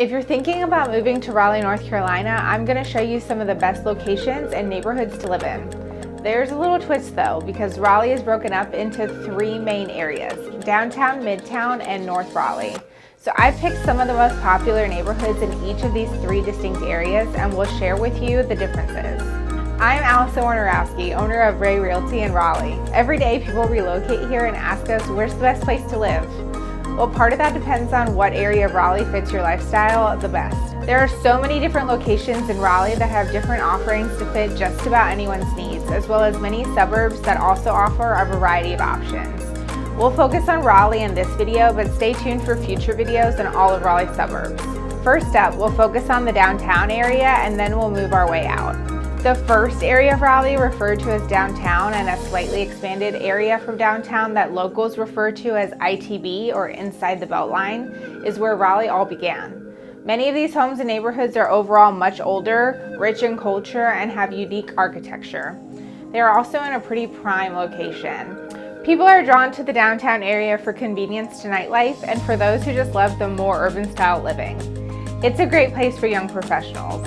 If you're thinking about moving to Raleigh, North Carolina, I'm going to show you some of the best locations and neighborhoods to live in. There's a little twist though, because Raleigh is broken up into three main areas: downtown, Midtown, and North Raleigh. So I've picked some of the most popular neighborhoods in each of these three distinct areas and will share with you the differences. I'm Alison Wojnarowski, owner of Ray Realty in Raleigh. Every day people relocate here and ask us, where's the best place to live? Well, part of that depends on what area of Raleigh fits your lifestyle the best. There are so many different locations in Raleigh that have different offerings to fit just about anyone's needs, as well as many suburbs that also offer a variety of options. We'll focus on Raleigh in this video, but stay tuned for future videos in all of Raleigh's suburbs. First up, we'll focus on the downtown area and then we'll move our way out. The first area of Raleigh, referred to as downtown, and a slightly expanded area from downtown that locals refer to as ITB, or inside the Beltline, is where Raleigh all began. Many of these homes and neighborhoods are overall much older, rich in culture, and have unique architecture. They are also in a pretty prime location. People are drawn to the downtown area for convenience to nightlife and for those who just love the more urban style living. It's a great place for young professionals.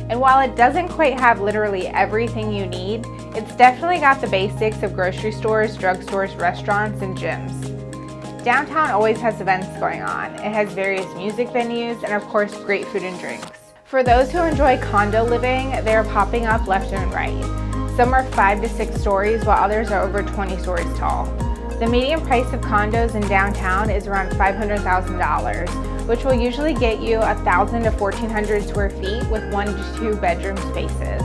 And while it doesn't quite have literally everything you need, it's definitely got the basics of grocery stores, drugstores, restaurants, and gyms. Downtown always has events going on. It has various music venues and of course great food and drinks. For those who enjoy condo living, they are popping up left and right. Some are 5 to 6 stories while others are over 20 stories tall. The median price of condos in downtown is around $500,000, which will usually get you 1,000 to 1,400 square feet with 1 to 2 bedroom spaces.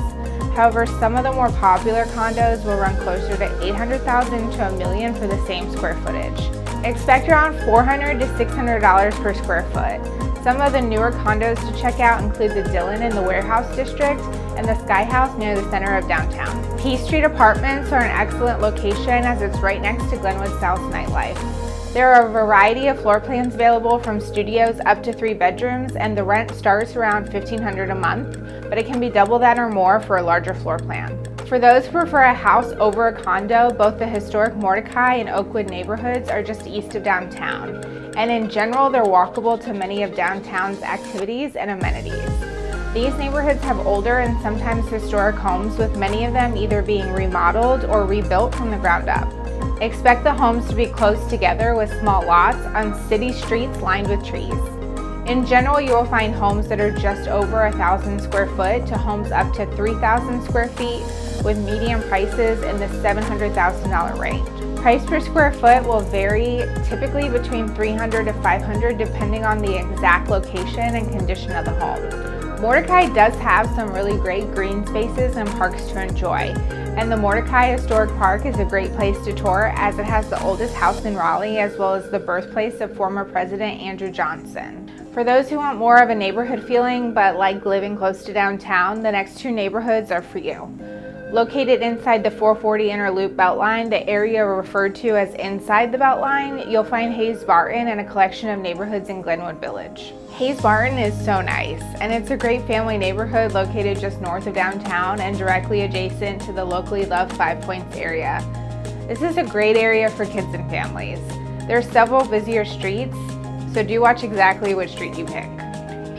However, some of the more popular condos will run closer to $800,000 to $1 million for the same square footage. Expect around $400 to $600 per square foot. Some of the newer condos to check out include the Dillon in the Warehouse District and the Sky House near the center of downtown. P Street Apartments are an excellent location as it's right next to Glenwood South's nightlife. There are a variety of floor plans available from studios up to 3 bedrooms, and the rent starts around $1,500 a month, but it can be double that or more for a larger floor plan. For those who prefer a house over a condo, both the historic Mordecai and Oakwood neighborhoods are just east of downtown, and in general they're walkable to many of downtown's activities and amenities. These neighborhoods have older and sometimes historic homes, with many of them either being remodeled or rebuilt from the ground up. Expect the homes to be close together with small lots on city streets lined with trees. In general, you will find homes that are just over 1,000 square foot to homes up to 3,000 square feet with median prices in the $700,000 range. Price per square foot will vary, typically between $300 to $500 depending on the exact location and condition of the home. Mordecai does have some really great green spaces and parks to enjoy, and the Mordecai Historic Park is a great place to tour as it has the oldest house in Raleigh as well as the birthplace of former President Andrew Johnson. For those who want more of a neighborhood feeling but like living close to downtown, the next 2 neighborhoods are for you. Located inside the 440 Inner Loop Beltline, the area referred to as inside the Beltline, you'll find Hayes Barton and a collection of neighborhoods in Glenwood Village. Hayes Barton is so nice, and it's a great family neighborhood located just north of downtown and directly adjacent to the locally loved Five Points area. This is a great area for kids and families. There are several busier streets, so do watch exactly which street you pick.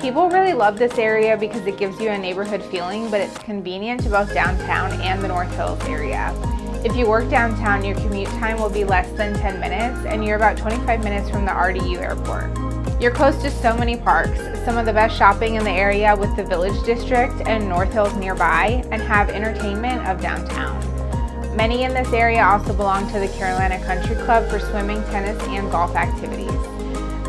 People really love this area because it gives you a neighborhood feeling, but it's convenient to both downtown and the North Hills area. If you work downtown, your commute time will be less than 10 minutes, and you're about 25 minutes from the RDU airport. You're close to so many parks, some of the best shopping in the area with the Village District and North Hills nearby, and have entertainment of downtown. Many in this area also belong to the Carolina Country Club for swimming, tennis, and golf activities.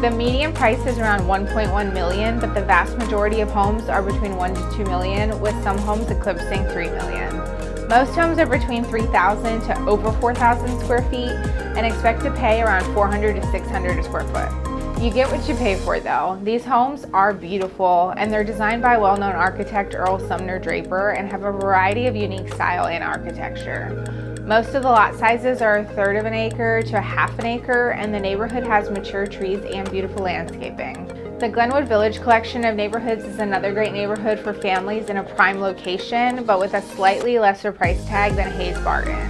The median price is around $1.1 million, but the vast majority of homes are between $1 to $2 million, with some homes eclipsing $3 million. Most homes are between 3,000 to over 4,000 square feet and expect to pay around $400 to $600 a square foot. You get what you pay for though. These homes are beautiful and they're designed by well-known architect Earl Sumner Draper and have a variety of unique style and architecture. Most of the lot sizes are 1/3 of an acre to 1/2 an acre, and the neighborhood has mature trees and beautiful landscaping. The Glenwood Village collection of neighborhoods is another great neighborhood for families in a prime location, but with a slightly lesser price tag than Hayes Barton.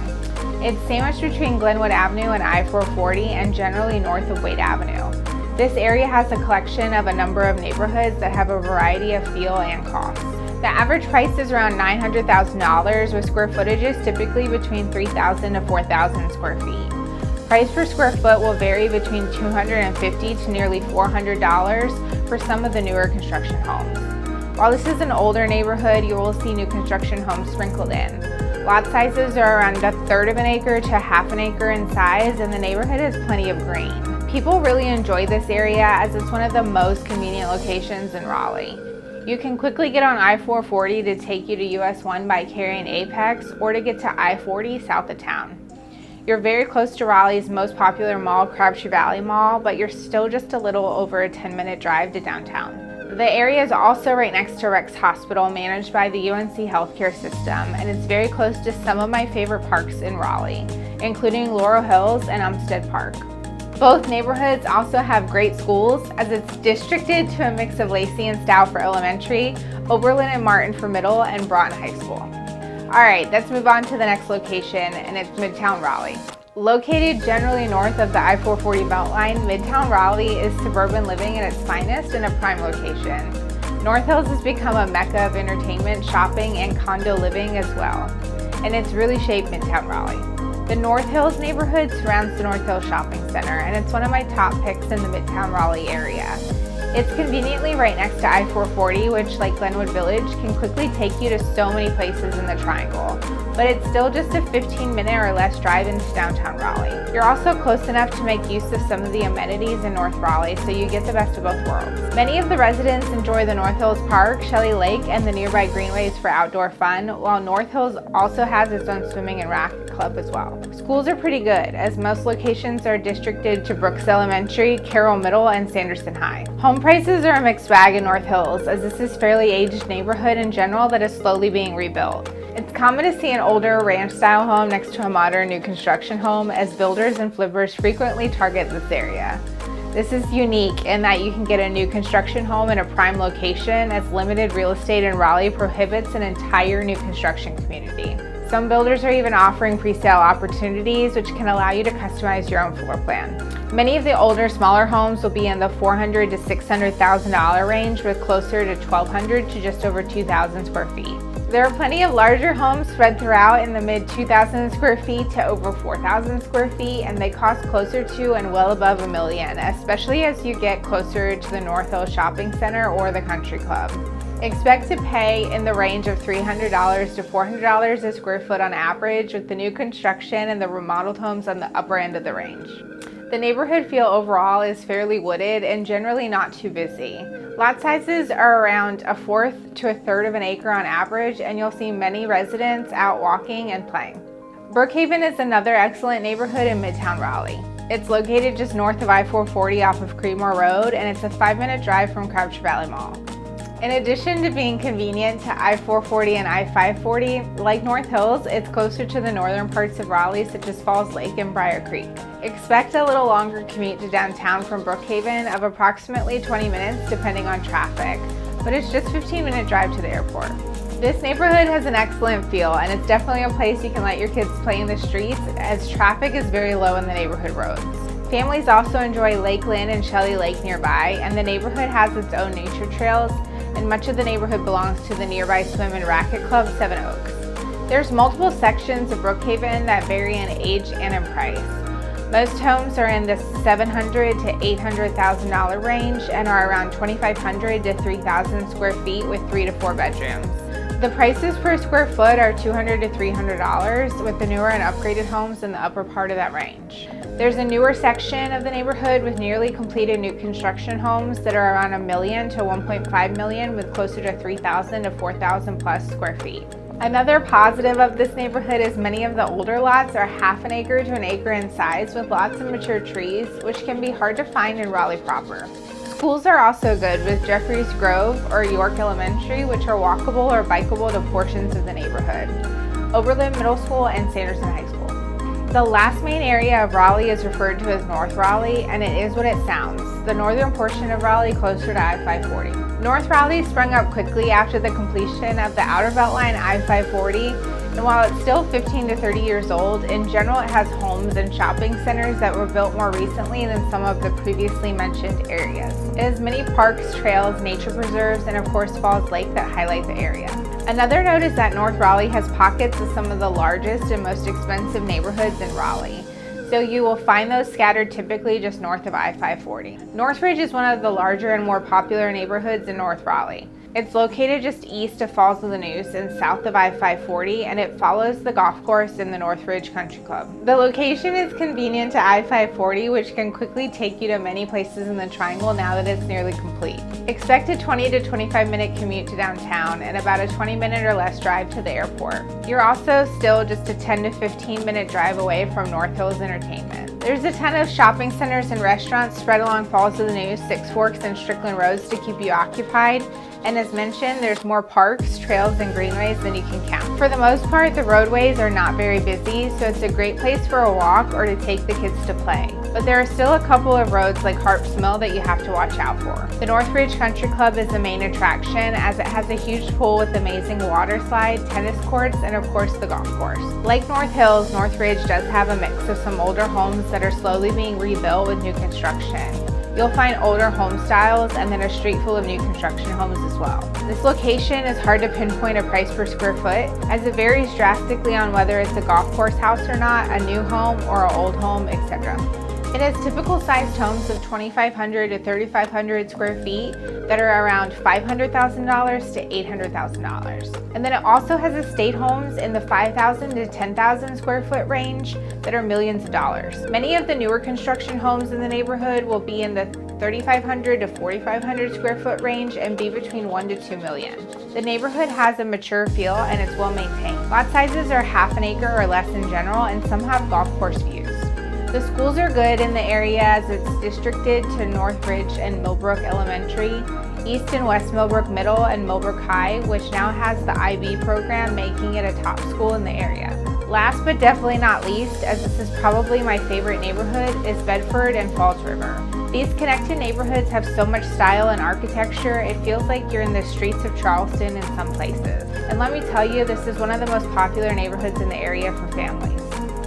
It's sandwiched between Glenwood Avenue and I-440 and generally north of Wade Avenue. This area has a collection of a number of neighborhoods that have a variety of feel and cost. The average price is around $900,000 with square footages typically between 3,000 to 4,000 square feet. Price per square foot will vary between $250 to nearly $400 for some of the newer construction homes. While this is an older neighborhood, you will see new construction homes sprinkled in. Lot sizes are around 1/3 of an acre to 1/2 an acre in size, and the neighborhood has plenty of green. People really enjoy this area as it's one of the most convenient locations in Raleigh. You can quickly get on I-440 to take you to US 1 by carrying Apex or to get to I-40 south of town. You're very close to Raleigh's most popular mall, Crabtree Valley Mall, but you're still just a little over a 10-minute drive to downtown. The area is also right next to Rex Hospital, managed by the UNC healthcare system, and it's very close to some of my favorite parks in Raleigh, including Laurel Hills and Umstead Park. Both neighborhoods also have great schools, as it's districted to a mix of Lacey and Stout for elementary, Oberlin and Martin for middle, and Broughton High School. All right, let's move on to the next location, and it's Midtown Raleigh. Located generally north of the I-440 Beltline, Midtown Raleigh is suburban living at its finest in a prime location. North Hills has become a mecca of entertainment, shopping, and condo living as well, and it's really shaped Midtown Raleigh. The North Hills neighborhood surrounds the North Hills Shopping Center, and it's one of my top picks in the Midtown Raleigh area. It's conveniently right next to I-440, which, like Glenwood Village, can quickly take you to so many places in the Triangle, but it's still just a 15-minute or less drive into downtown Raleigh. You're also close enough to make use of some of the amenities in North Raleigh, so you get the best of both worlds. Many of the residents enjoy the North Hills Park, Shelley Lake, and the nearby greenways for outdoor fun, while North Hills also has its own swimming and racket club as well. Schools are pretty good, as most locations are districted to Brooks Elementary, Carroll Middle, and Sanderson High. Home prices are a mixed bag in North Hills, as this is a fairly aged neighborhood in general that is slowly being rebuilt. It's common to see an older ranch-style home next to a modern new construction home, as builders and flippers frequently target this area. This is unique in that you can get a new construction home in a prime location, as limited real estate in Raleigh prohibits an entire new construction community. Some builders are even offering pre-sale opportunities, which can allow you to customize your own floor plan. Many of the older, smaller homes will be in the $400,000 to $600,000 range, with closer to $1,200 to just over 2,000 square feet. There are plenty of larger homes spread throughout in the mid 2,000 square feet to over 4,000 square feet, and they cost closer to and well above $1 million, especially as you get closer to the North Hills Shopping Center or the Country Club. Expect to pay in the range of $300 to $400 a square foot on average, with the new construction and the remodeled homes on the upper end of the range. The neighborhood feel overall is fairly wooded and generally not too busy. Lot sizes are around 1/4 to 1/3 of an acre on average, and you'll see many residents out walking and playing. Brookhaven is another excellent neighborhood in Midtown Raleigh. It's located just north of I-440 off of Creedmoor Road, and it's a 5-minute drive from Crabtree Valley Mall. In addition to being convenient to I-440 and I-540, like North Hills, it's closer to the northern parts of Raleigh, such as Falls Lake and Briar Creek. Expect a little longer commute to downtown from Brookhaven of approximately 20 minutes depending on traffic, but it's just a 15-minute drive to the airport. This neighborhood has an excellent feel, and it's definitely a place you can let your kids play in the streets, as traffic is very low in the neighborhood roads. Families also enjoy Lake Lynn and Shelley Lake nearby, and the neighborhood has its own nature trails, and much of the neighborhood belongs to the nearby swim and racket club, Seven Oaks. There's multiple sections of Brookhaven that vary in age and in price. Most homes are in the $700,000 to $800,000 range and are around 2,500 to 3,000 square feet with 3 to 4 bedrooms. The prices per square foot are $200 to $300, with the newer and upgraded homes in the upper part of that range. There's a newer section of the neighborhood with nearly completed new construction homes that are around $1 million to $1.5 million, with closer to 3,000 to 4,000 plus square feet. Another positive of this neighborhood is many of the older lots are 1/2 an acre to an acre in size, with lots of mature trees, which can be hard to find in Raleigh proper. Schools are also good, with Jeffries Grove or York Elementary, which are walkable or bikeable to portions of the neighborhood, Oberlin Middle School, and Sanderson High School. The last main area of Raleigh is referred to as North Raleigh, and it is what it sounds, the northern portion of Raleigh closer to I-540. North Raleigh sprung up quickly after the completion of the outer Beltline I-540 And while it's still 15 to 30 years old, in general it has homes and shopping centers that were built more recently than some of the previously mentioned areas. It has many parks, trails, nature preserves, and of course Falls Lake that highlight the area. Another note is that North Raleigh has pockets of some of the largest and most expensive neighborhoods in Raleigh. So you will find those scattered typically just north of I-540. Northridge is one of the larger and more popular neighborhoods in North Raleigh. It's located just east of Falls of the Neuse and south of I-540, and it follows the golf course in the Northridge Country Club. The location is convenient to I-540, which can quickly take you to many places in the Triangle now that it's nearly complete. Expect a 20 to 25 minute commute to downtown and about a 20-minute or less drive to the airport. You're also still just a 10 to 15-minute drive away from North Hills Entertainment. There's a ton of shopping centers and restaurants spread along Falls of the Neuse, Six Forks, and Strickland Roads to keep you occupied. And as mentioned, there's more parks, trails, and greenways than you can count. For the most part, the roadways are not very busy, so it's a great place for a walk or to take the kids to play. But there are still a couple of roads like Harp's Mill that you have to watch out for. The Northridge Country Club is the main attraction as it has a huge pool with amazing water slide, tennis courts, and of course the golf course. Like North Hills, Northridge does have a mix of some older homes that are slowly being rebuilt with new construction. You'll find older home styles and then a street full of new construction homes as well. This location is hard to pinpoint a price per square foot as it varies drastically on whether it's a golf course house or not, a new home or an old home, etc. It has typical sized homes of 2,500 to 3,500 square feet that are around $500,000 to $800,000. And then it also has estate homes in the 5,000 to 10,000 square foot range that are millions of dollars. Many of the newer construction homes in the neighborhood will be in the 3,500 to 4,500 square foot range and be between 1 to 2 million. The neighborhood has a mature feel and it's well maintained. Lot sizes are half an acre or less in general, and some have golf course views. The schools are good in the area as it's districted to Northridge and Millbrook Elementary, East and West Millbrook Middle, and Millbrook High, which now has the IB program, making it a top school in the area. Last but definitely not least, as this is probably my favorite neighborhood, is Bedford and Falls River. These connected neighborhoods have so much style and architecture, it feels like you're in the streets of Charleston in some places. And let me tell you, this is one of the most popular neighborhoods in the area for families.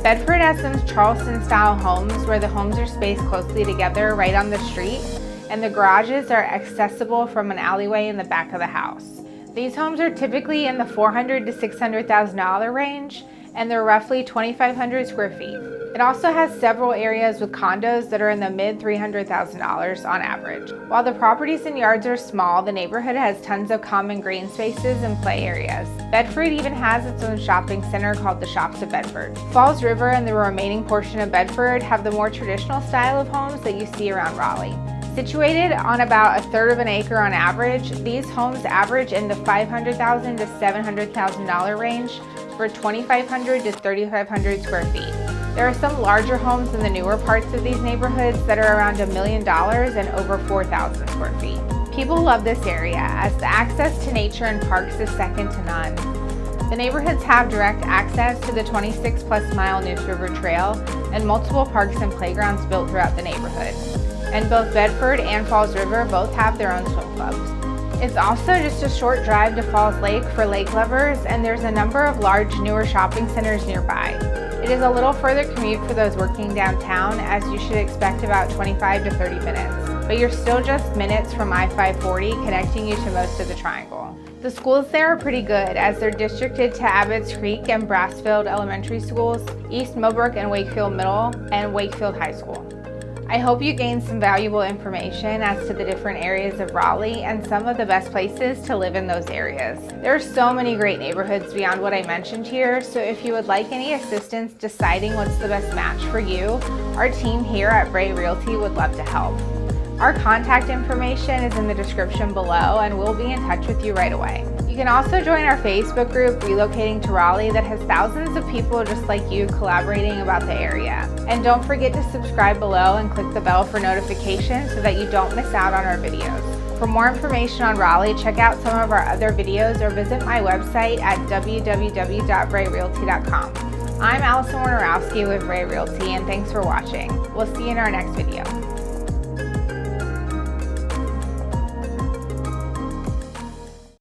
Bedford has some Charleston-style homes where the homes are spaced closely together right on the street, and the garages are accessible from an alleyway in the back of the house. These homes are typically in the $400,000 to $600,000 range, and they're roughly 2,500 square feet. It also has several areas with condos that are in the mid $300,000 on average. While the properties and yards are small, the neighborhood has tons of common green spaces and play areas. Bedford even has its own shopping center called the Shops of Bedford. Falls River and the remaining portion of Bedford have the more traditional style of homes that you see around Raleigh. Situated on about a third of an acre on average, these homes average in the $500,000 to $700,000 range for 2,500 to 3,500 square feet. There are some larger homes in the newer parts of these neighborhoods that are around $1 million and over 4,000 square feet. People love this area as the access to nature and parks is second to none. The neighborhoods have direct access to the 26+ mile Neuse River Trail and multiple parks and playgrounds built throughout the neighborhood. And both Bedford and Falls River both have their own swim clubs. It's also just a short drive to Falls Lake for lake lovers, and there's a number of large newer shopping centers nearby. It is a little further commute for those working downtown, as you should expect about 25 to 30 minutes, but you're still just minutes from I-540 connecting you to most of the Triangle. The schools there are pretty good as they're districted to Abbott's Creek and Brassfield Elementary Schools, East Millbrook and Wakefield Middle, and Wakefield High School. I hope you gained some valuable information as to the different areas of Raleigh and some of the best places to live in those areas. There are so many great neighborhoods beyond what I mentioned here, so if you would like any assistance deciding what's the best match for you, our team here at Bray Realty would love to help. Our contact information is in the description below and we'll be in touch with you right away. You can also join our Facebook group, Relocating to Raleigh, that has thousands of people just like you collaborating about the area. And don't forget to subscribe below and click the bell for notifications so that you don't miss out on our videos. For more information on Raleigh, check out some of our other videos or visit my website at www.brayrealty.com. I'm Alison Wojnarowski with Bray Realty, and thanks for watching. We'll see you in our next video.